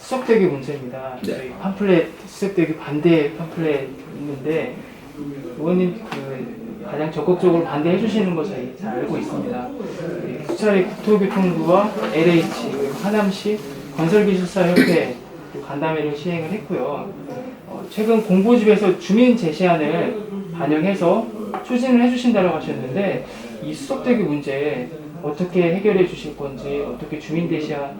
수석대교 문제입니다. 네. 저희 팜플렛 수석대교 반대 팜플렛 있는데 의원님 가장 적극적으로 반대해 주시는 거 저희 잘 알고 있습니다. 수차례 국토교통부와 LH 그리고 하남시 건설기술사협회 간담회를 시행을 했고요. 최근 공보집에서 주민 제시안을 반영해서 추진을 해주신다고 하셨는데 이 수석대교 문제 어떻게 해결해 주실 건지, 어떻게 주민 제시안,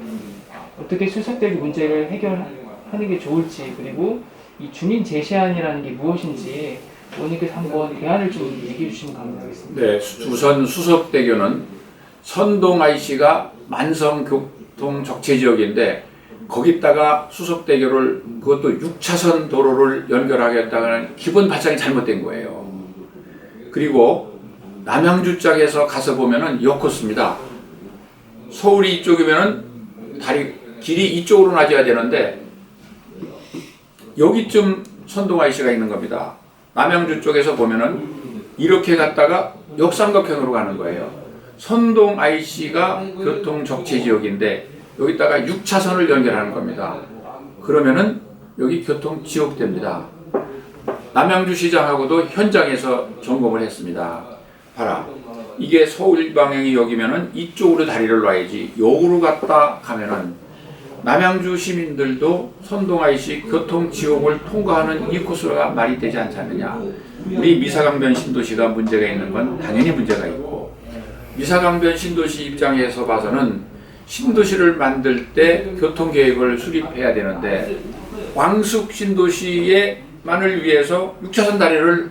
어떻게 수석대교 문제를 해결하는 게 좋을지, 그리고 이 주민 제시안이라는 게 무엇인지 의원님께서 한번 대안을 좀 얘기해 주시면 감사하겠습니다. 네, 우선 수석대교는 선동 IC가 만성 교통 적체 지역인데 거기다가 수석대교를 그것도 6차선 도로를 연결하겠다는 기본 발상이 잘못된 거예요. 그리고 남양주 쪽에서 가서 보면은 이 코스입니다. 서울이 이쪽이면은 길이 이쪽으로 나져야 되는데 여기쯤 선동 IC가 있는 겁니다. 남양주 쪽에서 보면은 이렇게 갔다가 역삼각형으로 가는 거예요. 선동 IC가 교통 적체 지역인데 여기다가 6차선을 연결하는 겁니다. 그러면은 여기 교통 지옥됩니다. 남양주시장하고도 현장에서 점검을 했습니다. 봐라. 이게 서울 방향이 여기면은 이쪽으로 다리를 놔야지. 역으로 갔다 가면은 남양주 시민들도 선동 IC 교통 지옥을 통과하는 이 코스가 말이 되지 않지 않느냐. 우리 미사강변 신도시가 문제가 있는 건 당연히 문제가 있고, 미사강변 신도시 입장에서 봐서는 신도시를 만들 때 교통계획을 수립해야 되는데 광숙 신도시만을 위해서 6차선 다리를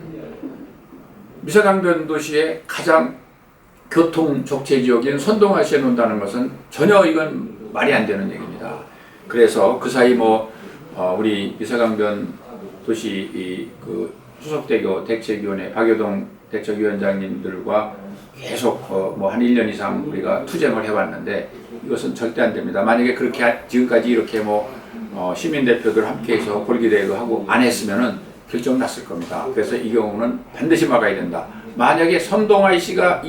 미사강변 도시의 가장 교통 적체 지역인 선동 IC에 놓는다는 것은 전혀 이건 말이 안 되는 얘기입니다. 그래서 그 사이 우리 미사강변 도시 수석대교 대책위원회 박효동 대책위원장님들과 계속 한 1년 이상 우리가 투쟁을 해왔는데 이것은 절대 안 됩니다. 만약에 그렇게 지금까지 이렇게 시민대표들 함께해서 골기대회도 하고 안 했으면은 결정 났을 겁니다. 그래서 이 경우는 반드시 막아야 된다. 만약에 선동 IC가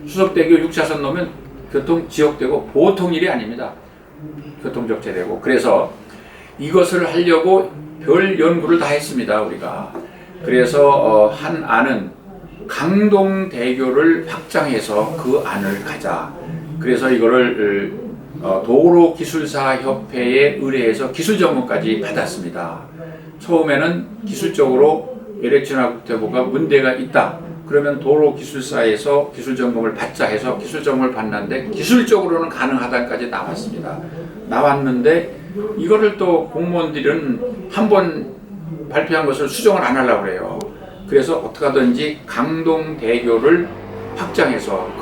수석대교 6차선 놓으면 교통 지역되고 보통 일이 아닙니다. 교통 적체되고. 그래서 이것을 하려고 별 연구를 다 했습니다. 우리가. 그래서 한 안은 강동대교를 확장해서 그 안을 가자. 그래서 이거를 도로기술사협회에 의뢰해서 기술점검까지 받았습니다. 처음에는 기술적으로 LH나 국토부가 문제가 있다. 그러면 도로기술사에서 기술점검을 받자 해서 기술점검을 받는데 기술적으로는 가능하다까지 나왔습니다. 나왔는데 이거를 또 공무원들은 한번 발표한 것을 수정을 안 하려고 그래요. 그래서 어떻게 하든지 강동대교를 확장해서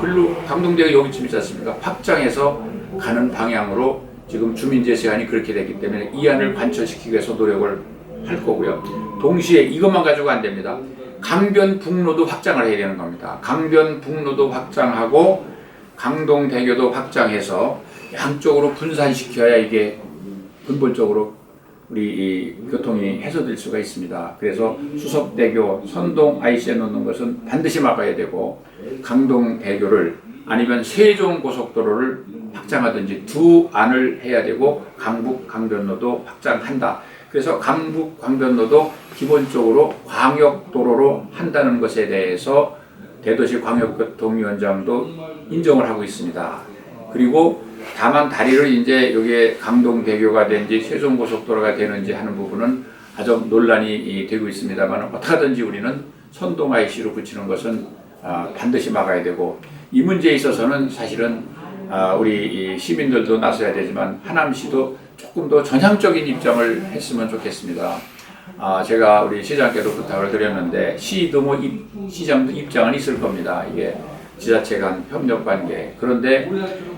강동대교 여기쯤 있지 않습니까? 확장해서 가는 방향으로 지금 주민제시안이 그렇게 됐기 때문에 이 안을 관철시키기 위해서 노력을 할 거고요. 동시에 이것만 가지고 안 됩니다. 강변북로도 확장을 해야 되는 겁니다. 강변북로도 확장하고 강동대교도 확장해서 양쪽으로 분산시켜야 이게 근본적으로 우리 이 교통이 해소될 수가 있습니다. 그래서 수석대교, 선동 IC에 놓는 것은 반드시 막아야 되고 강동대교를 아니면 세종고속도로를 확장하든지 두 안을 해야 되고 강북 강변로도 확장한다. 그래서 강북 강변로도 기본적으로 광역도로로 한다는 것에 대해서 대도시 광역교통위원장도 인정을 하고 있습니다. 그리고 다만 다리를 이제 여기에 강동대교가 되는지 세종고속도로가 되는지 하는 부분은 아주 논란이 되고 있습니다만 어떻게 하든지 우리는 선동 IC로 붙이는 것은 반드시 막아야 되고, 이 문제에 있어서는 사실은 우리 시민들도 나서야 되지만 하남시도 조금 더 전향적인 입장을 했으면 좋겠습니다. 제가 우리 시장께도 부탁을 드렸는데 시장도 입장은 있을 겁니다. 이게 지자체 간 협력 관계. 그런데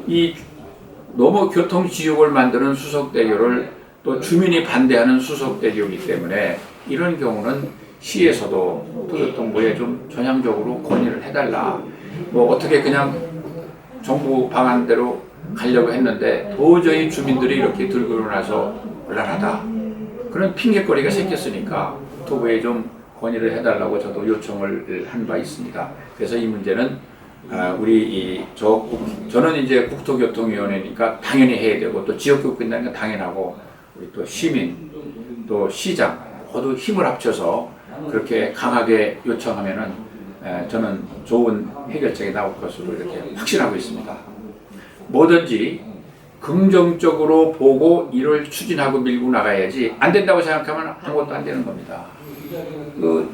이 너무 교통지옥을 만드는 수석대교를 또 주민이 반대하는 수석대교이기 때문에 이런 경우는 시에서도 도교통부에 좀 전향적으로 건의를 해달라. 어떻게 그냥 정부 방안대로 가려고 했는데 도저히 주민들이 이렇게 들고 일어나서 곤란하다. 그런 핑계거리가 생겼으니까 국토부에 좀 건의를 해달라고 저도 요청을 한 바 있습니다. 그래서 이 문제는 저는 이제 국토교통위원회니까 당연히 해야 되고 또 지역구 끝나니까 당연하고 우리 또 시민 또 시장 모두 힘을 합쳐서 그렇게 강하게 요청하면은 저는 좋은 해결책이 나올 것으로 이렇게 확신하고 있습니다. 뭐든지 긍정적으로 보고 이를 추진하고 밀고 나가야지 안 된다고 생각하면 아무것도 안 되는 겁니다.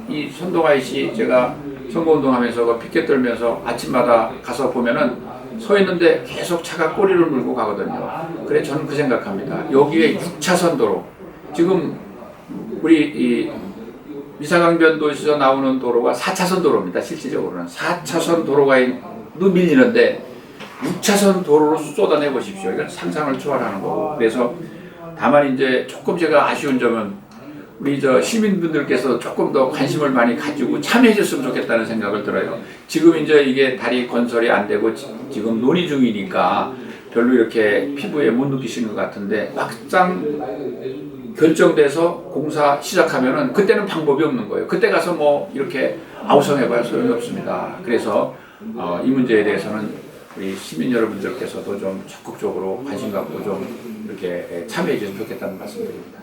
이 선동아이 씨 제가 선거운동하면서 그 피켓 들면서 아침마다 가서 보면은 서 있는데 계속 차가 꼬리를 물고 가거든요. 그래 저는 그 생각합니다. 여기에 6차선 도로 지금 우리 이 미사강변도시에서 나오는 도로가 4차선 도로입니다. 실질적으로는 4차선 도로가 밀리는데 6차선 도로로 쏟아내 보십시오. 이건 상상을 초월하는 거고. 그래서 다만 이제 조금 제가 아쉬운 점은 우리 시민분들께서 조금 더 관심을 많이 가지고 참여해 줬으면 좋겠다는 생각을 들어요. 지금 이제 이게 다리 건설이 안 되고 지금 논의 중이니까 별로 이렇게 피부에 못 느끼시는 것 같은데 막상 결정돼서 공사 시작하면은 그때는 방법이 없는 거예요. 그때 가서 뭐 이렇게 아우성해봐야 소용이 없습니다. 그래서 이 문제에 대해서는 우리 시민 여러분들께서도 좀 적극적으로 관심 갖고 좀 이렇게 참여해 주시면 좋겠다는 말씀드립니다.